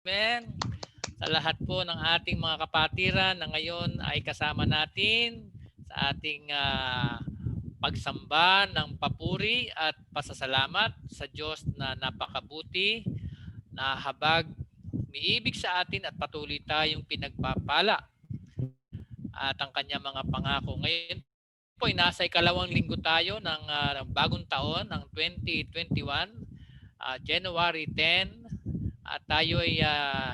Amen. Sa lahat po ng ating mga kapatiran na ngayon ay kasama natin sa ating pagsamba ng papuri at pasasalamat sa Diyos na napakabuti, na habag umiibig sa atin at patuloy tayong pinagpapala at ang kanyang mga pangako. Ngayon po ay nasa ikalawang linggo tayo ng bagong taon ng 2021, January 10, at tayo ay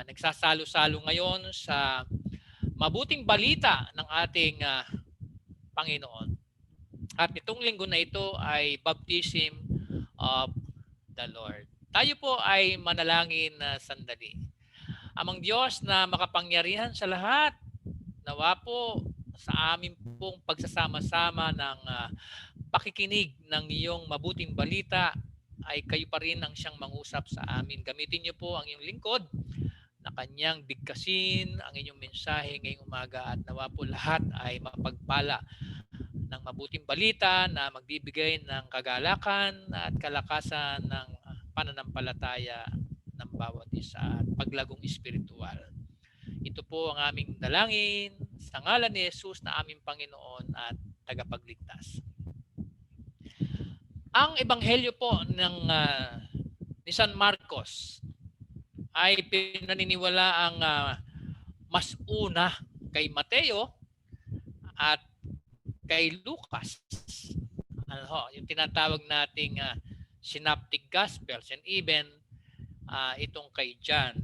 nagsasalo-salo ngayon sa mabuting balita ng ating Panginoon. At itong linggo na ito ay Baptism of the Lord. Tayo po ay manalangin na sandali. Amang Diyos na makapangyarihan sa lahat, nawa po sa amin pong pagsasama-sama ng pakikinig ng iyong mabuting balita ay kayo pa rin ang siyang mangusap sa amin. Gamitin niyo po ang iyong lingkod na kanyang bigkasin ang inyong mensahe ngayong umaga at nawa po lahat ay mapagpala ng mabuting balita na magbibigay ng kagalakan at kalakasan ng pananampalataya ng bawat isa at paglagong espiritual. Ito po ang aming dalangin sa ngalan ni Jesus na aming Panginoon at tagapagligtas. Ang ebanghelyo po ni San Marcos ay pinaniniwala ang mas una kay Mateo at kay Lucas. Yung tinatawag nating synoptic gospels, and even itong kay John.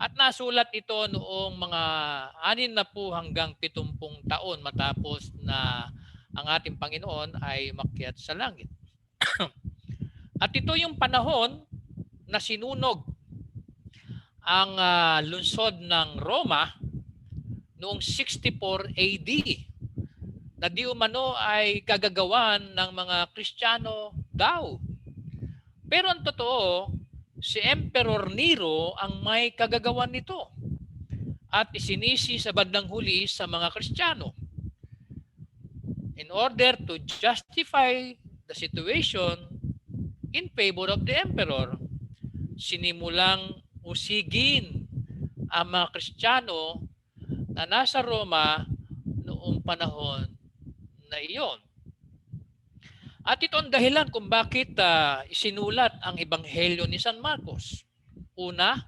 At nasulat ito noong mga 60 hanggang 70 taon matapos na ang ating Panginoon ay umakyat sa langit. At ito yung panahon na sinunog ang lungsod ng Roma noong 64 AD na di umano ay kagagawan ng mga Kristiyano daw. Pero ang totoo, si Emperor Nero ang may kagagawan nito at isinisi sa bandang huli sa mga Kristiyano. In order to justify the situation in favor of the Emperor, sinimulang usigin ang mga Kristiyano na nasa Roma noong panahon na iyon. At ito ang dahilan kung bakit isinulat ang Ebanghelyo ni San Marcos. Una,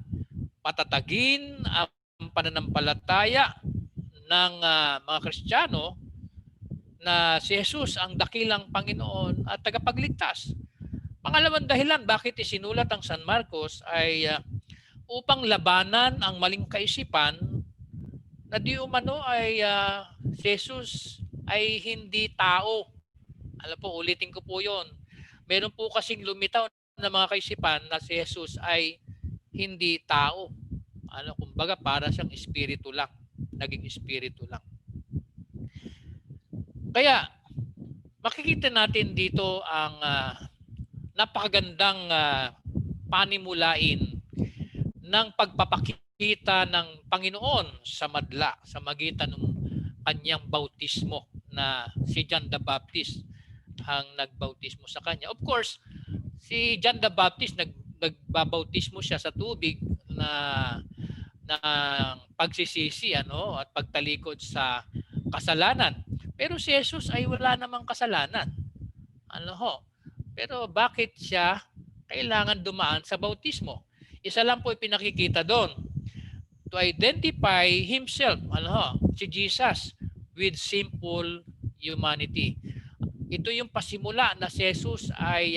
patatagin ang pananampalataya ng mga Kristiyano na si Jesus ang dakilang Panginoon at tagapagligtas. Pangalawang dahilan bakit isinulat ang San Marcos ay upang labanan ang maling kaisipan na di umano ay si Jesus ay hindi tao. Alam po, ulitin ko po yon. Meron po kasing lumitaw na mga kaisipan na si Jesus ay hindi tao. Kumbaga para siyang espiritu lang. Naging espiritu lang. Kaya makikita natin dito ang napakagandang panimulain ng pagpapakita ng Panginoon sa madla sa magitan ng kanyang bautismo na si John the Baptist ang nagbautismo sa kanya. Of course, si John the Baptist nagbabautismo siya sa tubig na pagsisisi at pagtalikod sa kasalanan. Pero si Jesus ay wala namang kasalanan. Pero bakit siya kailangan dumaan sa bautismo? Isa lang po ipinakikita doon. To identify himself, si Jesus with simple humanity. Ito yung pasimula na si Jesus ay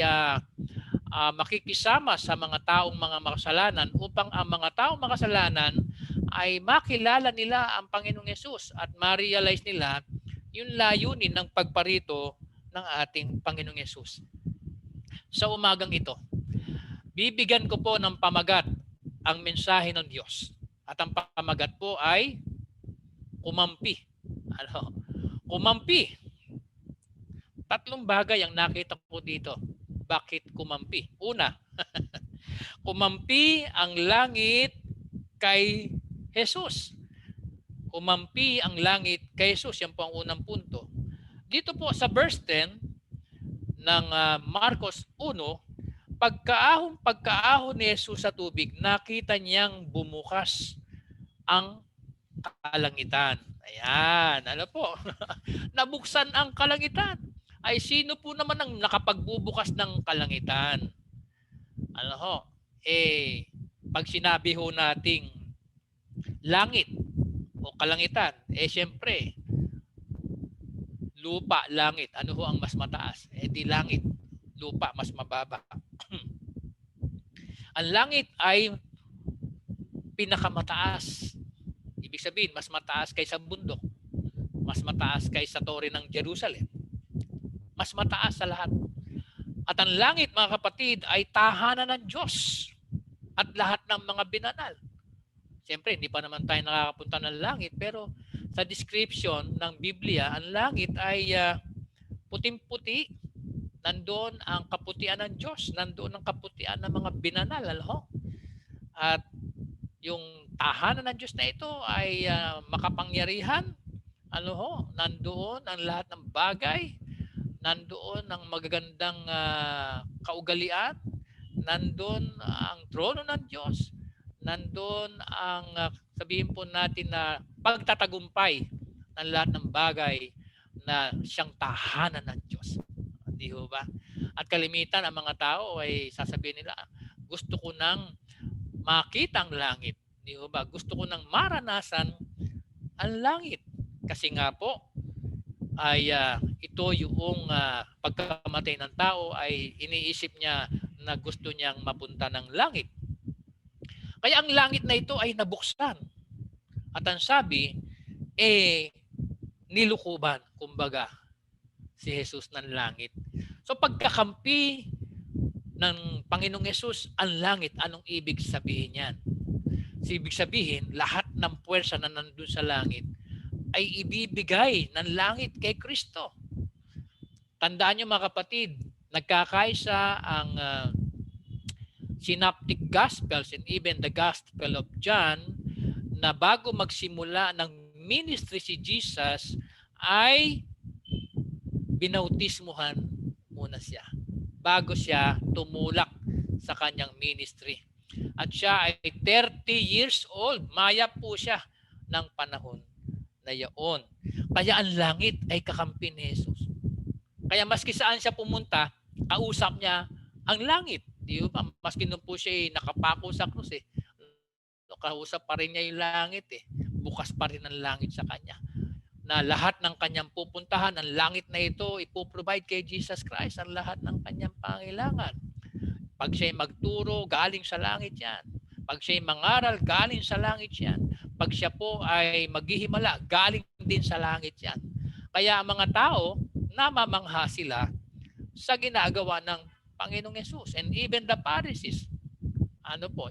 makikisama sa mga taong mga makasalanan upang ang mga taong makasalanan ay makilala nila ang Panginoong Yesus at ma-realize nila yung layunin ng pagparito ng ating Panginoong Yesus. Sa umagang ito, bibigyan ko po ng pamagat ang mensahe ng Diyos. At ang pamagat po ay kumampi. Kumampi. 3 bagay ang nakita ko dito. Bakit kumampi? Una, kumampi ang langit kay Jesus. Kumampi ang langit kay Jesus. Yan po ang unang punto. Dito po sa verse 10 ng Marcos 1, Pagkaahon ni Jesus sa tubig, nakita niyang bumukas ang kalangitan. Ayan, ano po? Nabuksan ang kalangitan. Ay sino po naman ang nakapagbubukas ng kalangitan? Ano ho? Pag sinabi ho nating langit o kalangitan, syempre, lupa, langit. Ano ho ang mas mataas? Di langit. Lupa, mas mababa. Ang langit ay pinakamataas. Ibig sabihin, mas mataas kaysa bundok. Mas mataas kaysa Torre ng Jerusalem. Mas mataas sa lahat. At ang langit, mga kapatid, ay tahanan ng Diyos at lahat ng mga binanal. Siyempre, hindi pa naman tayo nakakapunta ng langit, pero sa description ng Biblia, ang langit ay puting-puti. Nandoon ang kaputian ng Diyos. Nandoon ang kaputian ng mga binanal. At yung tahanan ng Diyos na ito ay makapangyarihan. Nandoon ang lahat ng bagay. Nandoon ang magagandang kaugalian. Nandoon ang trono ng Diyos. Nandoon ang sabihin po natin na pagtatagumpay ng lahat ng bagay na siyang tahanan ng Diyos. Di ba? At kalimitan ang mga tao ay sasabihin nila, gusto ko nang makita ang langit. Di ba? Gusto ko nang maranasan ang langit. Kasi nga po, ay ito yung pagkamatay ng tao ay iniisip niya na gusto niyang mapunta ng langit. Kaya ang langit na ito ay nabuksan. At ang sabi, nilukuban, kumbaga, si Jesus ng langit. So pagkakampi ng Panginoong Yesus ang langit, anong ibig sabihin yan? So, ibig sabihin, lahat ng puwersa na nandun sa langit ay ibibigay ng langit kay Kristo. Tandaan nyo mga kapatid, nagkakaisa ang Synoptic Gospels and even the Gospel of John na bago magsimula ng ministry si Jesus ay binautismuhan muna siya bago siya tumulak sa kanyang ministry. At siya ay 30 years old. Maya po siya ng panahon na yaon. Kaya ang langit ay kakampi ni Jesus. Kaya maski saan siya pumunta, kausap niya ang langit. Di ba? Maski nung po siya nakapako sa krus kausap pa rin niya yung langit Bukas pa rin ang langit sa kanya. Na lahat ng kanyang pupuntahan, ang langit na ito, ipoprovide kay Jesus Christ ang lahat ng kanyang pangailangan. Pag siya'y magturo, galing sa langit yan. Pag siya'y mangaral, galing sa langit yan. Pag siya po ay maghihimala, galing din sa langit yan. Kaya ang mga tao, namamangha sila sa ginagawa ng Panginoong Yesus. And even the Pharisees,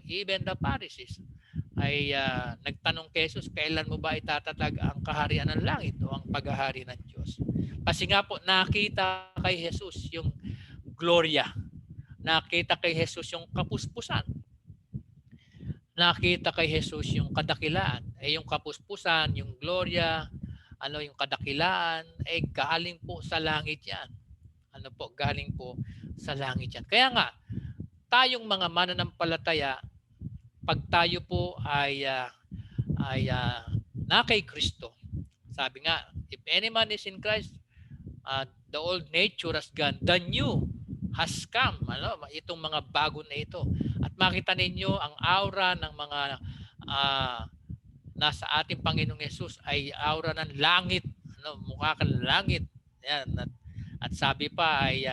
even the Pharisees ay nagtanong kay Jesus, kailan mo ba itatatag ang kaharian ng langit o ang paghahari ng Diyos? Kasi nga po, nakita kay Jesus yung gloria. Nakita kay Jesus yung kapuspusan. Nakita kay Jesus yung kadakilaan. Yung kapuspusan, yung gloria, yung kadakilaan, galing po sa langit yan. Galing po sa langit yan. Kaya nga, tayong mga mananampalataya, pag tayo po ay na kay Kristo, sabi nga, if any man is in Christ, the old nature has gone, the new has come. Itong mga bago na ito. At makita ninyo ang aura ng mga nasa ating Panginoong Yesus ay aura ng langit. Mukha kang langit. Yan. At sabi pa ay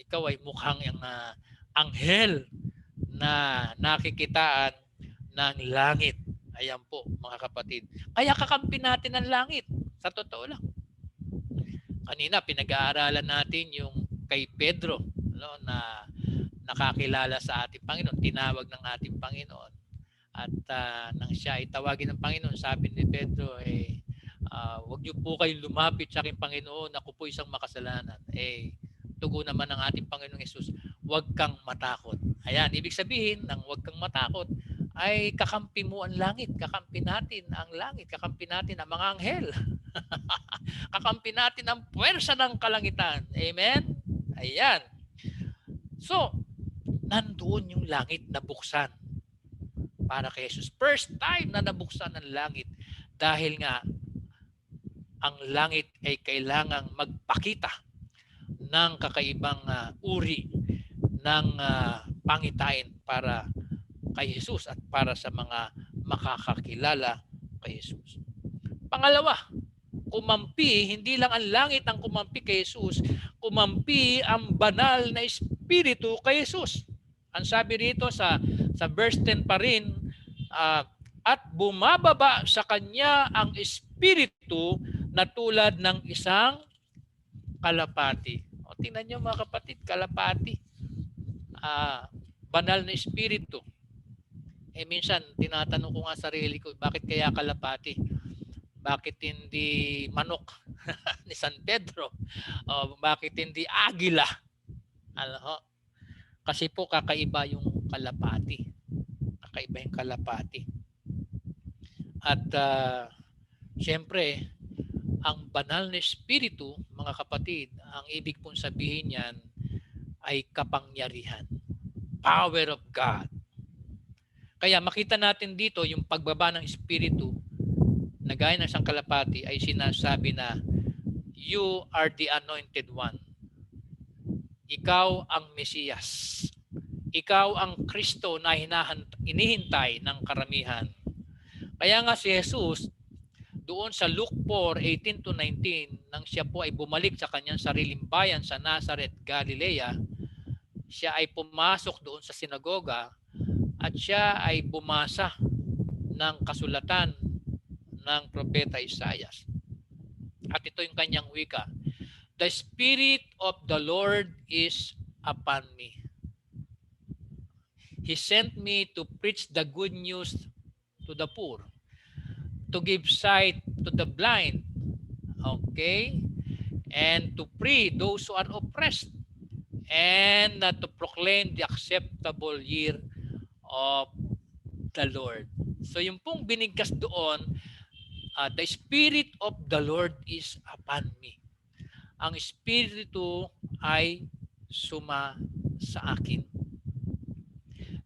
ikaw ay mukhang anghel na nakikitaan ng langit. Ayan po mga kapatid. Kaya kakampi natin ang langit. Sa totoo lang. Kanina pinag-aaralan natin yung kay Pedro na nakakilala sa ating Panginoon. Tinawag ng ating Panginoon. At nang siya ay tawagin ng Panginoon, sabi ni Pedro, huwag niyo po kayong lumapit sa aking Panginoon. Ako po isang makasalanan. Tugon naman ng ating Panginoong Yesus, huwag kang matakot. Ayan, ibig sabihin ng huwag kang matakot ay kakampi mo ang langit. Kakampi natin ang langit. Kakampi natin ang mga anghel. Kakampi natin ang puwersa ng kalangitan. Amen? Ayan. So, nandoon yung langit na buksan para kay Jesus. First time na nabuksan ang langit dahil nga ang langit ay kailangang magpakita ng kakaibang uri ng pangitain para kay Jesus at para sa mga makakakilala kay Jesus. Pangalawa, kumampi, hindi lang ang langit ang kumampi kay Jesus, kumampi ang banal na espiritu kay Jesus. Ang sabi rito sa verse 10 pa rin, at bumababa sa kanya ang espiritu na tulad ng isang kalapati. O, tingnan nyo mga kapatid, kalapati. Banal na espiritu. Minsan, tinatanong ko nga sarili ko, bakit kaya kalapati? Bakit hindi manok ni San Pedro? O bakit hindi agila? Kasi po kakaiba yung kalapati. Kakaiba yung kalapati. At siyempre, ang banal na espiritu, mga kapatid, ang ibig pong sabihin yan ay kapangyarihan. Power of God. Kaya makita natin dito yung pagbaba ng espiritu na gaya ng isang kalapati ay sinasabi na you are the anointed one. Ikaw ang Mesiyas. Ikaw ang Kristo na inihintay ng karamihan. Kaya nga si Jesus, doon sa Luke 4:18-19, nang siya po ay bumalik sa kanyang sariling bayan sa Nazareth, Galilea, siya ay pumasok doon sa sinagoga at siya ay bumasa ng kasulatan ng propeta Isaias. At ito yung kanyang wika. The Spirit of the Lord is upon me. He sent me to preach the good news to the poor, to give sight to the blind, okay, and to free those who are oppressed, and to proclaim the acceptable year of the Lord. So yung pong binigkas doon, the Spirit of the Lord is upon me. Ang Espiritu ay suma sa akin.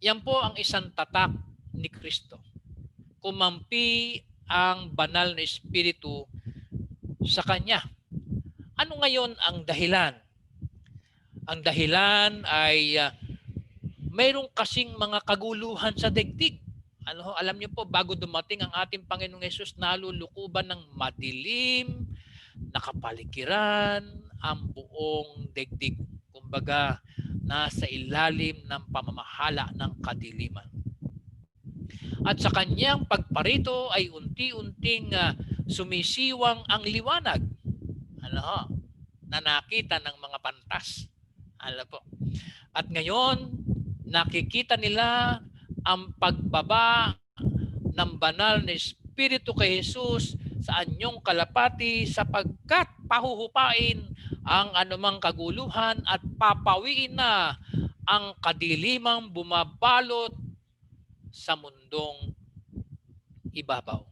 Yan po ang isang tatak ni Kristo. Kumampi ang banal na Espiritu sa Kanya. Ano ngayon ang dahilan? Ang dahilan ay mayroong kasing mga kaguluhan sa daigdig. Alam niyo po, bago dumating ang ating Panginoong Hesus, nalulukuban ng madilim na kapaligiran ang buong daigdig. Kumbaga, nasa ilalim ng pamamahala ng kadiliman. At sa kanyang pagparito ay unti-unting sumisiwang ang liwanag. Na nakita ng mga pantas. Po. At ngayon, nakikita nila ang pagbaba ng banal na Espiritu kay Jesus sa anyong kalapati sapagkat pahuhupain ang anumang kaguluhan at papawiin na ang kadilimang bumabalot sa mundong ibabaw.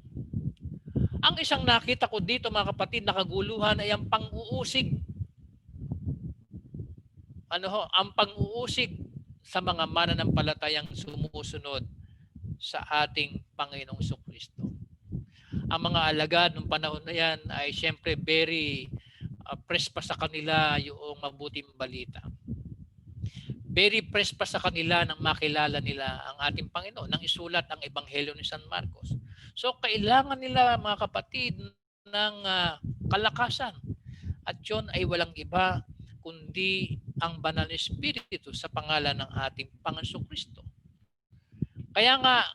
Ang isang nakita ko dito mga kapatid na kaguluhan ay ang pang-uusig. Ang pang-uusig sa mga mananampalatayang sumusunod sa ating Panginoong Jesucristo. Ang mga alagad ng panahon na yan ay siyempre very fresh pa sa kanila yung mabuting balita. Very fresh pa sa kanila nang makilala nila ang ating Panginoon, nang isulat ang Ebanghelyo ni San Marcos. So kailangan nila mga kapatid ng kalakasan. At yun ay walang iba kundi ang banal na Espiritu sa pangalan ng ating Panginoong Kristo. Kaya nga,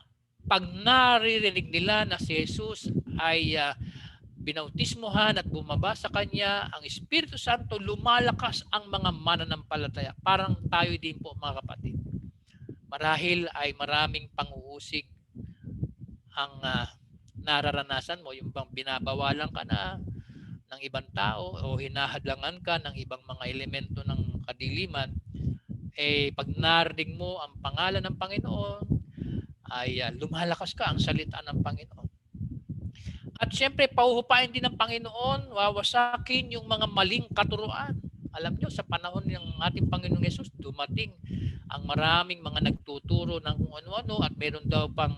pag naririnig nila na si Jesus ay binautismohan at bumaba sa kanya, ang Espiritu Santo, lumalakas ang mga mananampalataya. Parang tayo din po mga kapatid. Marahil ay maraming pang-uusig ang nararanasan mo, yung bang binabawalan ka na ng ibang tao o hinahadlangan ka ng ibang mga elemento ng kadiliman, pag narinig mo ang pangalan ng Panginoon, ay lumalakas ka ang salita ng Panginoon. At siyempre, pahuhupain din ng Panginoon, wawasakin yung mga maling katuruan. Alam nyo, sa panahon ng ating Panginoong Yesus, dumating ang maraming mga nagtuturo ng kung ano-ano at meron daw pang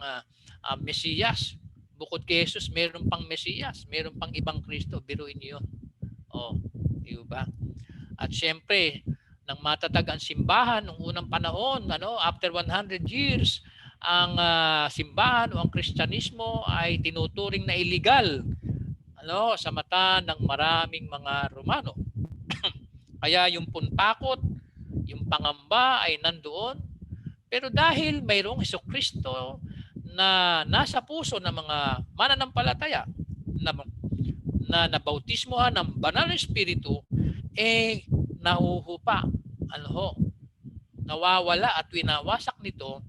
Mesiyas. Bukod kay Jesus, meron pang Mesiyas, meron pang ibang Kristo. Biruin niyo yun. Oh, di ba? At syempre, nang matatag ang simbahan nung unang panahon, after 100 years, ang simbahan o ang Kristyanismo ay tinuturing na illegal sa mata ng maraming mga Romano. Kaya yung puntakot, yung pangamba ay nandoon. Pero dahil mayroong Hesukristo na nasa puso ng mga mananampalataya na nabautismohan ng banal na Espiritu, nahuhupa, nawawala at winawasak nito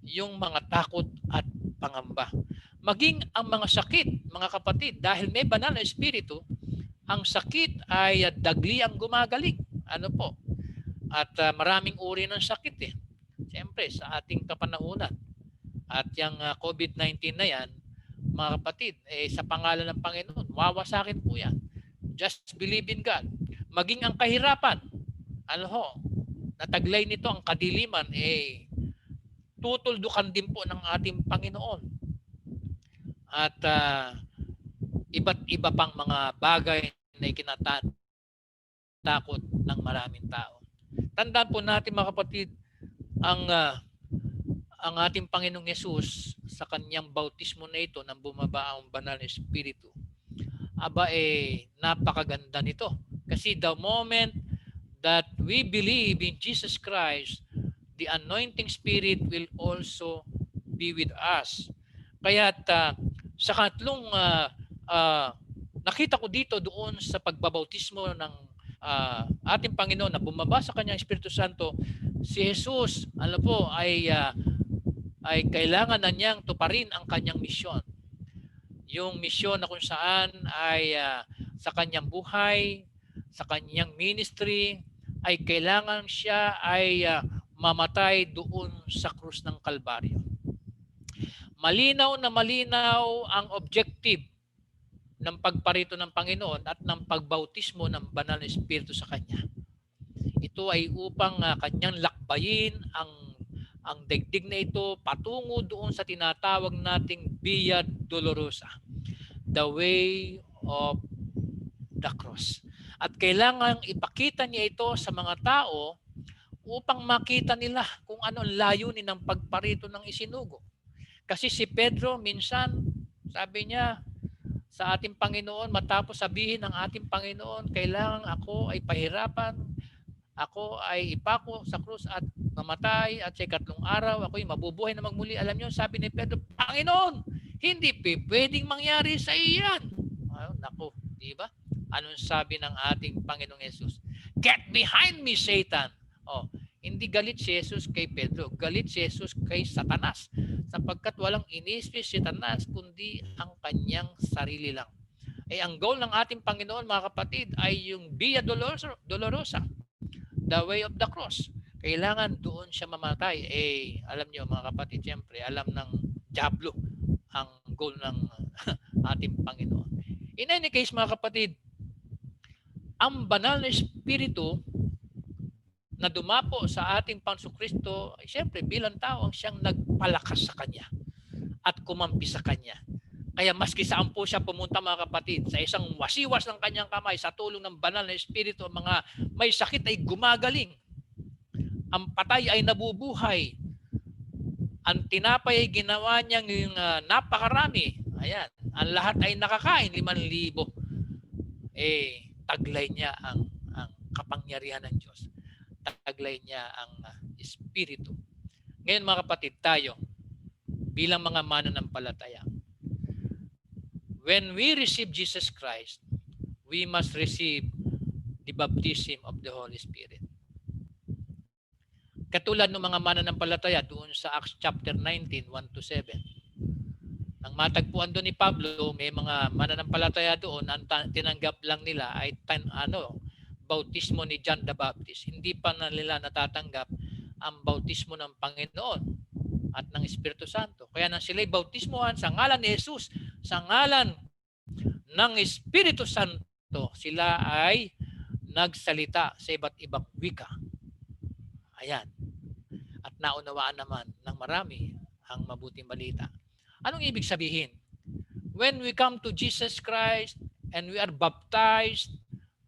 yung mga takot at pangamba. Maging ang mga sakit, mga kapatid, dahil may banal na Espiritu, ang sakit ay dagli ang gumagaling. At maraming uri ng sakit eh. Siyempre, sa ating kapanahunan. At yung COVID-19 na yan, mga kapatid, sa pangalan ng Panginoon, wawasakin po yan. Just believe in God. Maging ang kahirapan, nataglay nito ang kadiliman, tutuldukan din po ng ating Panginoon. At iba't iba pang mga bagay na ikinatakot ng maraming tao. Tandaan po natin, mga kapatid, ang ating Panginoong Yesus sa kanyang bautismo na ito nang bumaba ang banal na Espiritu. Napakaganda nito. Kasi the moment that we believe in Jesus Christ, the anointing Spirit will also be with us. Kaya sa katlong nakita ko dito doon sa pagbabautismo ng ating Panginoon na bumaba sa kanyang Espiritu Santo, si Jesus, ay kailangan na niyang tuparin ang kanyang misyon. Yung misyon na kung saan ay sa kanyang buhay, sa kanyang ministry, ay kailangan siya ay mamatay doon sa krus ng Kalbaryo. Malinaw na malinaw ang objective ng pagparito ng Panginoon at ng pagbautismo ng banal na Espiritu sa kanya. Ito ay upang kanyang lakbayin ang daigdig na ito patungo doon sa tinatawag nating Via Dolorosa, the way of the cross. At kailangan ipakita niya ito sa mga tao upang makita nila kung ano ang layunin ng pagparito ng isinugo. Kasi si Pedro minsan, sabi niya sa ating Panginoon, matapos sabihin ng ating Panginoon, kailangan ako ay pahirapan, ako ay ipako sa krus at mamatay at sa ikatlong araw ako ay mabubuhay na magmuli. Alam niyo, sabi ni Pedro, Panginoon, hindi pwedeng mangyari sa iyan. Naku, di ba? Anong sabi ng ating Panginoong Yesus? Get behind me, Satan. Hindi galit si Jesus kay Pedro, galit si Jesus kay Satanas, sapagkat walang inisip si Satanas kundi ang kanyang sarili lang. Ang goal ng ating Panginoon, mga kapatid, ay yung Via Dolorosa, the way of the cross. Kailangan doon siya mamatay. Alam niyo, mga kapatid, siyempre, alam ng diablo ang goal ng ating Panginoon. In any case, mga kapatid, ang banal na Espiritu na dumapo sa ating Panginoong Kristo, ay siyempre bilang tao ang siyang nagpalakas sa kanya at kumampi sa kanya. Kaya maski saan po siya pumunta, mga kapatid, sa isang wasiwas ng kanyang kamay, sa tulong ng banal na Espiritu, ang mga may sakit ay gumagaling. Ang patay ay nabubuhay. Ang tinapay ay ginawa niyang yung napakarami. Ayan. Ang lahat ay nakakain, 5,000. Taglay niya ang kapangyarihan ng Diyos. Taglay niya ang Espiritu. Ngayon, mga kapatid, tayo bilang mga mananampalataya, when we receive Jesus Christ, we must receive the baptism of the Holy Spirit. Katulad ng mga mananampalataya doon sa Acts chapter 19, 1-7. Nang matagpuan doon ni Pablo, may mga mananampalataya doon, ang tinanggap lang nila ay bautismo ni John the Baptist. Hindi pa nila natatanggap ang bautismo ng Panginoon at ng Espiritu Santo. Kaya nang sila'y bautismohan sa ngalan ni Jesus, sa ngalan ng Espiritu Santo, sila ay nagsalita sa iba't ibang wika. Ayan. At naunawaan naman ng marami ang mabuting balita. Anong ibig sabihin? When we come to Jesus Christ and we are baptized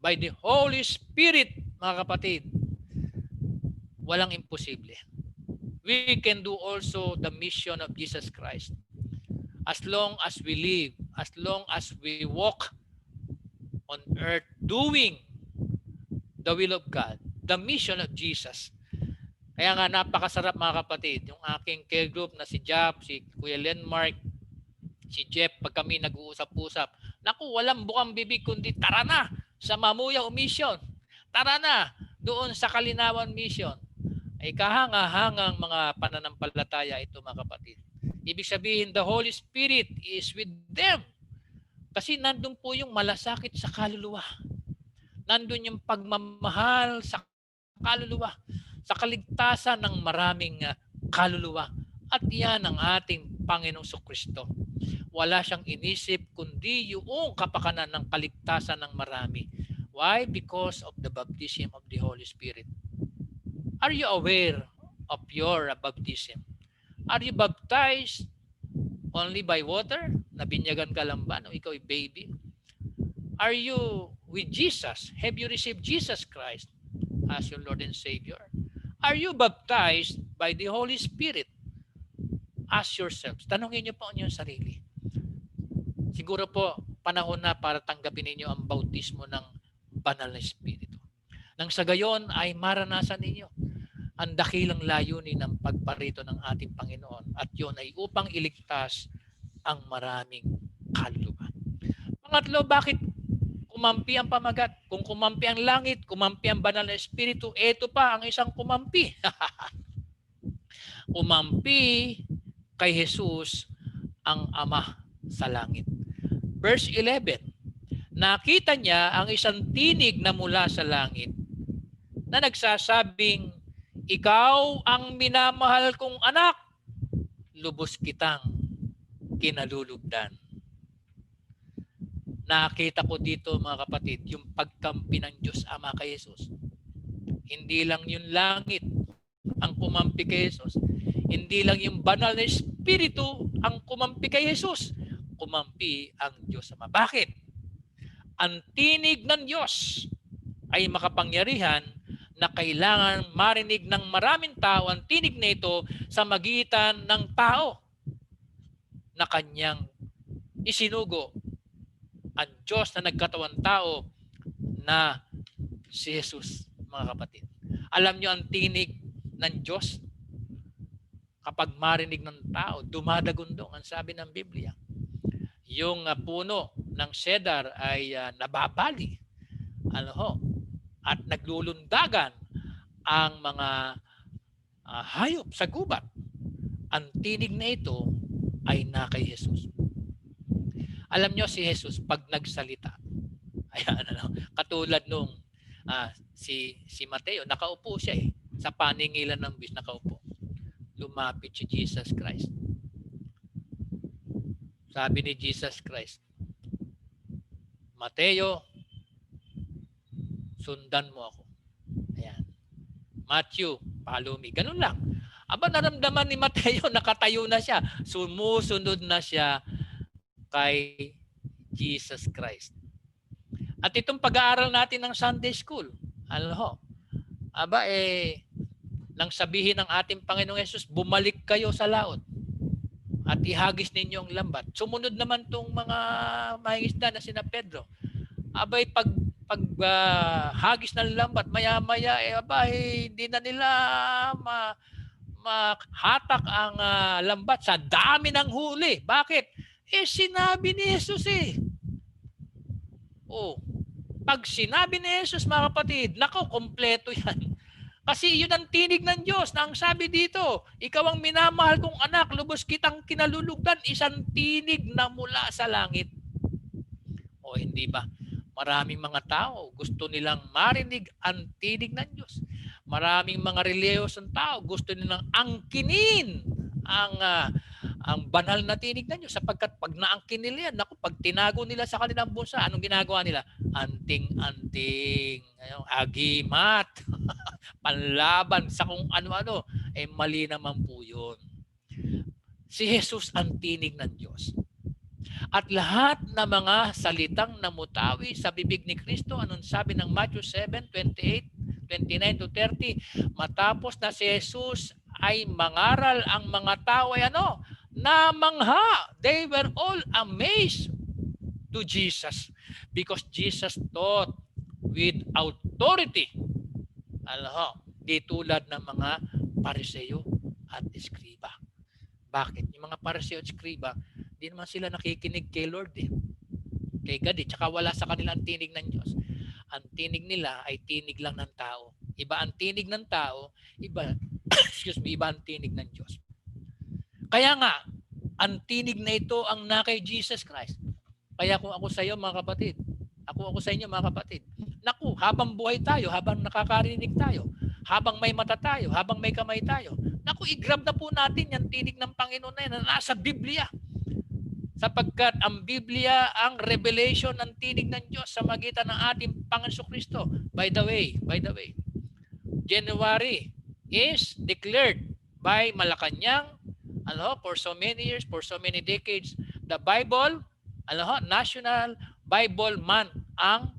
by the Holy Spirit, mga kapatid, walang imposible. We can do also the mission of Jesus Christ. As long as we live, as long as we walk on earth doing the will of God, the mission of Jesus. Kaya nga napakasarap mga kapatid, yung aking care group na si Jap, si Kuya Lenmark, si Jeff, pag kami nag-uusap-usap, naku, walang bukang bibig kundi tara na sa Mamuyaw Mission. Tara na doon sa Kalinawan Mission. Ay kahanga-hangang mga pananampalataya ito mga kapatid. Ibig sabihin, the Holy Spirit is with them. Kasi nandun po yung malasakit sa kaluluwa. Nandun yung pagmamahal sa kaluluwa, sa kaligtasan ng maraming kaluluwa. At yan ang ating Panginoong Kristo. Wala siyang inisip kundi yung kapakanan ng kaligtasan ng marami. Why? Because of the baptism of the Holy Spirit. Are you aware of your baptism? Are you baptized only by water? Nabinyagan ka lang ba nung ikaw ay baby? Are you with Jesus? Have you received Jesus Christ as your Lord and Savior? Are you baptized by the Holy Spirit? Ask yourselves. Tanungin niyo po ang inyong sarili. Siguro po, panahon na para tanggapin ninyo ang bautismo ng Banal na Espiritu. Nang sa gayon ay maranasan ninyo ang dakilang layunin ng pagparito ng ating Panginoon. At yun ay upang iligtas ang maraming kaluluwa. Pangatlo, bakit kumampi ang pamagat? Kung kumampi ang langit, kumampi ang Banal na Espiritu, eto pa ang isang kumampi. Kumampi kay Jesus ang Ama sa langit. Verse 11, nakita niya ang isang tinig na mula sa langit na nagsasabing, ikaw ang minamahal kong anak, lubos kitang kinalulugdan. Nakita ko dito mga kapatid, yung pagkampi ng Diyos Ama kay Jesus. Hindi lang yung langit ang kumampi kay Jesus. Hindi lang yung Banal na Espiritu ang kumampi kay Jesus. Kumampi ang Diyos Ama. Bakit? Ang tinig ng Diyos ay makapangyarihan na kailangan marinig ng maraming tao ang tinig na ito sa magitan ng tao na kanyang isinugo. Ang Diyos na nagkatawan tao na si Jesus, mga kapatid. Alam niyo ang tinig ng Diyos? Kapag marinig ng tao, dumadagundong, ang sabi ng Biblia. Yung puno ng cedar ay nababali. At naglulundagan ang mga hayop sa gubat. Ang tinig na ito ay na kay Jesus. Alam nyo si Jesus pag nagsalita, katulad nung si Mateo, nakaupo siya sa paningilan ng bis, nakaupo. Lumapit si Jesus Christ. Sabi ni Jesus Christ, Mateo, sundan mo ako. Ayan. Matthew, follow me. Ganun lang. Aba, naramdaman ni Mateo, nakatayo na siya. Sumusunod na siya kay Jesus Christ. At itong pag-aaral natin ng Sunday School, nang sabihin ng ating Panginoong Yesus, bumalik kayo sa laot at ihagis ninyo ang lambat. Sumunod naman tong mga mangingisda na sina Pedro. Abay, hagis ng lambat, maya-maya, hindi na nila mahatak ang lambat sa dami ng huli. Bakit? Sinabi ni Jesus pag sinabi ni Jesus, mga kapatid, nako, kompleto yan. Kasi yun ang tinig ng Diyos na ang sabi dito, ikaw ang minamahal kong anak, lubos kitang kinalulugdan, isang tinig na mula sa langit. Hindi ba? Maraming mga tao gusto nilang marinig ang tinig ng Diyos. Maraming mga reliyosong tao gusto nilang angkinin ang ang banal na tinig na Diyos, sapagkat pag naangkin nila yan, naku, pag tinago nila sa kanilang bulsa, anong ginagawa nila? Anting-anting, agimat, panlaban sa kung ano-ano, mali naman po yun. Si Jesus ang tinig ng Diyos. At lahat na mga salitang namutawi sa bibig ni Kristo, anong sabi ng Matthew 7:28, 29 to 30, matapos na si Jesus ay mangaral, ang mga tao ay namangha. They were all amazed to Jesus because Jesus taught with authority. Di tulad ng mga Pariseo at Eskriba. Bakit? Yung mga Pariseo at Eskriba, di naman sila nakikinig kay Lord kay God tsaka wala sa kanila ang tinig ng Diyos. Ang tinig nila ay tinig lang ng tao. Iba ang tinig ng tao, iba iba ang tinig ng Diyos. Kaya nga, ang tinig na ito ang kay Jesus Christ. Kaya kung ako sa iyo mga kapatid, ako sa inyo mga kapatid, naku, habang buhay tayo, habang nakakarinig tayo, habang may mata tayo, habang may kamay tayo, naku, i-grab na po natin yung tinig ng Panginoon na yan na nasa Biblia. Sapagkat ang Biblia ang revelation ng tinig ng Diyos sa magitan ng ating Panginoon Kristo. By the way, January is declared by Malacanang, for so many years, for so many decades, the Bible, National Bible Month ang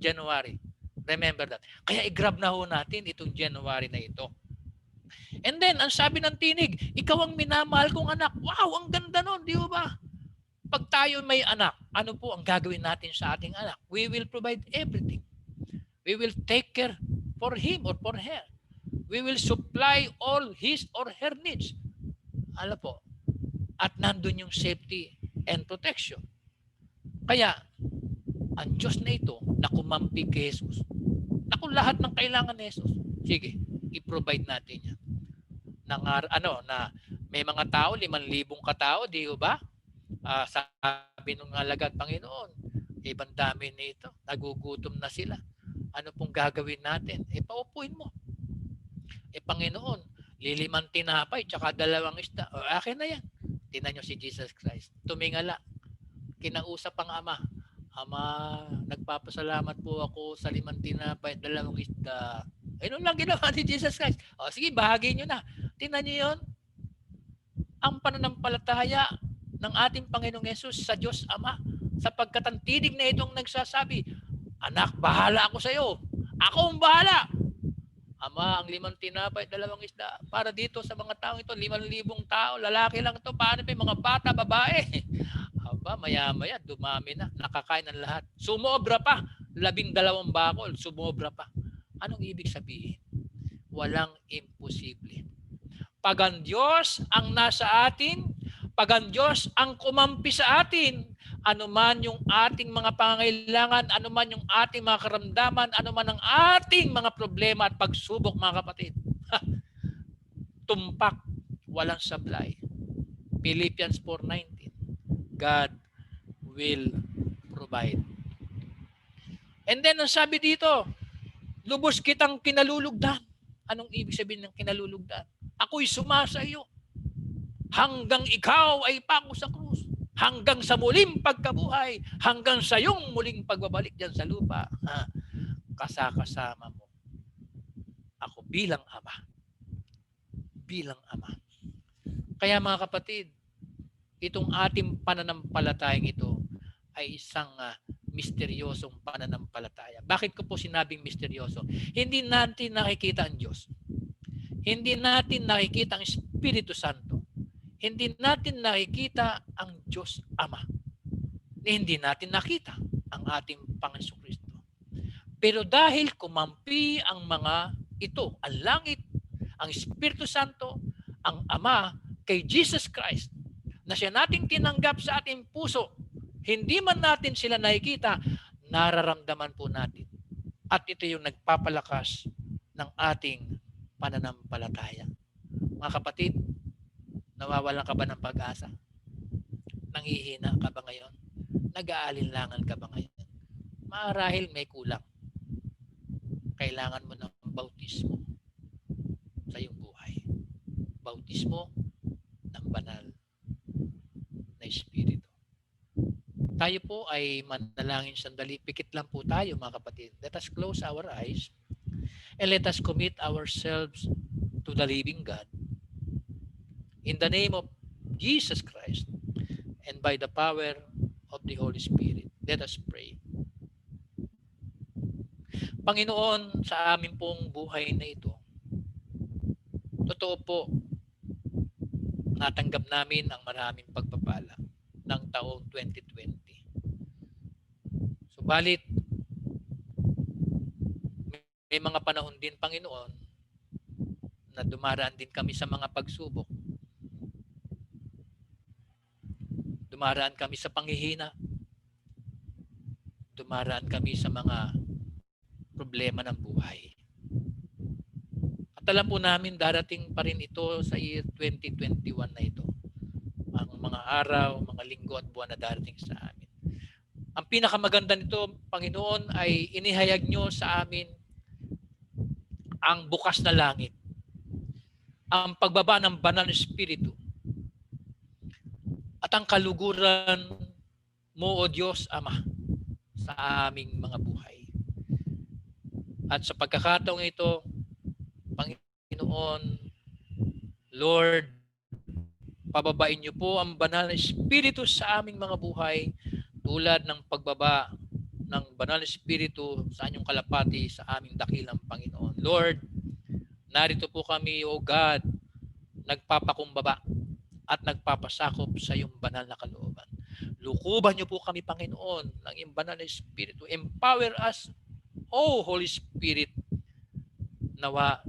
January. Remember that. Kaya i-grab na ho natin itong January na ito. And then, ang sabi ng tinig, ikaw ang minamahal kong anak. Wow, ang ganda nun, di ba? Pag tayo may anak, ano po ang gagawin natin sa ating anak? We will provide everything. We will take care for him or for her. We will supply all his or her needs. Po. At nandun yung safety and protection. Kaya, ang Diyos na ito, na kumampi kay Jesus. Naku, lahat ng kailangan ni Jesus. Sige, i-provide natin yan. Na may mga tao, 5,000 katao, di ba? Sabi nung alagad Panginoon, ibang dami nito, nagugutom na sila. Ano pong gagawin natin? Paupuin mo. Panginoon, 5 tinapay tsaka 2 isda. Akin na yan. Tingnan nyo si Jesus Christ. Tumingala. Kinausap ang Ama. Ama, nagpapasalamat po ako sa 5 tinapay at 2 isda. Ayun lang ginawa ni Jesus Christ. Sige, bahagi nyo na. Tingnan nyo yun. Ang pananampalataya ng ating Panginoong Yesus sa Diyos Ama, sapagkat ang tinig na itong nagsasabi, anak, bahala ako sa iyo. Ako ang bahala. Ama, ang 5 tinapay at 2 isda para dito sa mga tao ito, 5,000 tao, lalaki lang ito, paano pa yung mga bata, babae? Aba, maya-maya, dumami na, nakakain ng lahat. Sumobra pa, 12 bakol, sumobra pa. Anong ibig sabihin? Walang imposible. Pag ang Diyos ang nasa atin, pag ang Diyos ang kumampi sa atin, anuman yung ating mga pangangailangan, anuman yung ating mga karamdaman, anuman ang ating mga problema at pagsubok, mga kapatid. Tumpak, walang sablay. Philippians 4:19. God will provide. And then, ang sabi dito, lubos kitang kinalulugdan. Anong ibig sabihin ng kinalulugdan? Ako'y sumasa iyo. Hanggang ikaw ay pako sa krus. Hanggang sa muling pagkabuhay. Hanggang sa iyong muling pagbabalik dyan sa lupa. Kasakasama mo. Ako bilang Ama. Bilang Ama. Kaya mga kapatid, itong ating pananampalatayang ito ay isang misteryosong pananampalataya. Bakit ko po sinabing misteryoso? Hindi natin nakikita ang Diyos. Hindi natin nakikita ang Espiritu Santo. Hindi natin nakikita ang Diyos Ama. Hindi natin nakita ang ating Panginoon Kristo. Pero dahil kumampi ang mga ito, ang langit, ang Espiritu Santo, ang Ama, kay Jesus Christ, na siya nating tinanggap sa ating puso, hindi man natin sila nakikita, nararamdaman po natin. At ito yung nagpapalakas ng ating pananampalataya. Mga kapatid, nawawalan ka ba ng pag-asa? Nanghihina ka ba ngayon? Nag-aalinlangan ka ba ngayon? Marahil may kulang. Kailangan mo ng bautismo sa iyong buhay. Bautismo ng banal Tayo po ay manalangin sandali. Pikit lang po tayo mga kapatid. Let us close our eyes and let us commit ourselves to the living God. In the name of Jesus Christ and by the power of the Holy Spirit, let us pray. Panginoon, sa amin pong buhay na ito, totoo po, natanggap namin ang maraming pagpapala ng taong 2020. Subalit, may mga panahon din, Panginoon, na dumaraan din kami sa mga pagsubok. Dumaraan kami sa panghihina. Dumaraan kami sa mga problema ng buhay. At alam po namin darating pa rin ito sa year 2021 na ito. Ang mga araw, mga linggo at buwan na darating sa amin. Ang pinakamaganda nito, Panginoon, ay inihayag nyo sa amin ang bukas na langit. Ang pagbaba ng banal na Espiritu. At ang kaluguran mo, O Diyos Ama, sa aming mga buhay. At sa pagkakataong ito, Panginoon, Lord, pababain niyo po ang banal na Espiritu sa aming mga buhay tulad ng pagbaba ng banal na Espiritu sa inyong kalapati sa aming dakilang Panginoon. Lord, narito po kami, O God, nagpapakumbaba at nagpapasakop sa iyong banal na kalooban. Lukuban niyo po kami, Panginoon, ng iyong banal na Espiritu. Empower us, O Holy Spirit, nawa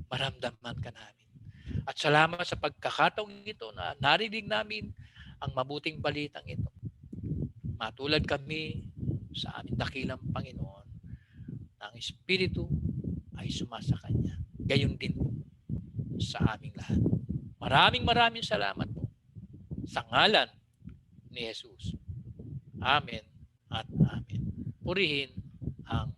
maramdaman ka namin. At salamat sa pagkakataong ito na narinig namin ang mabuting balitang ito. Matulad kami sa aming dakilang Panginoon na ang Espiritu ay sumasa Kanya. Gayon din po sa aming lahat. Maraming salamat po sa ngalan ni Jesus. Amen at amen. Purihin ang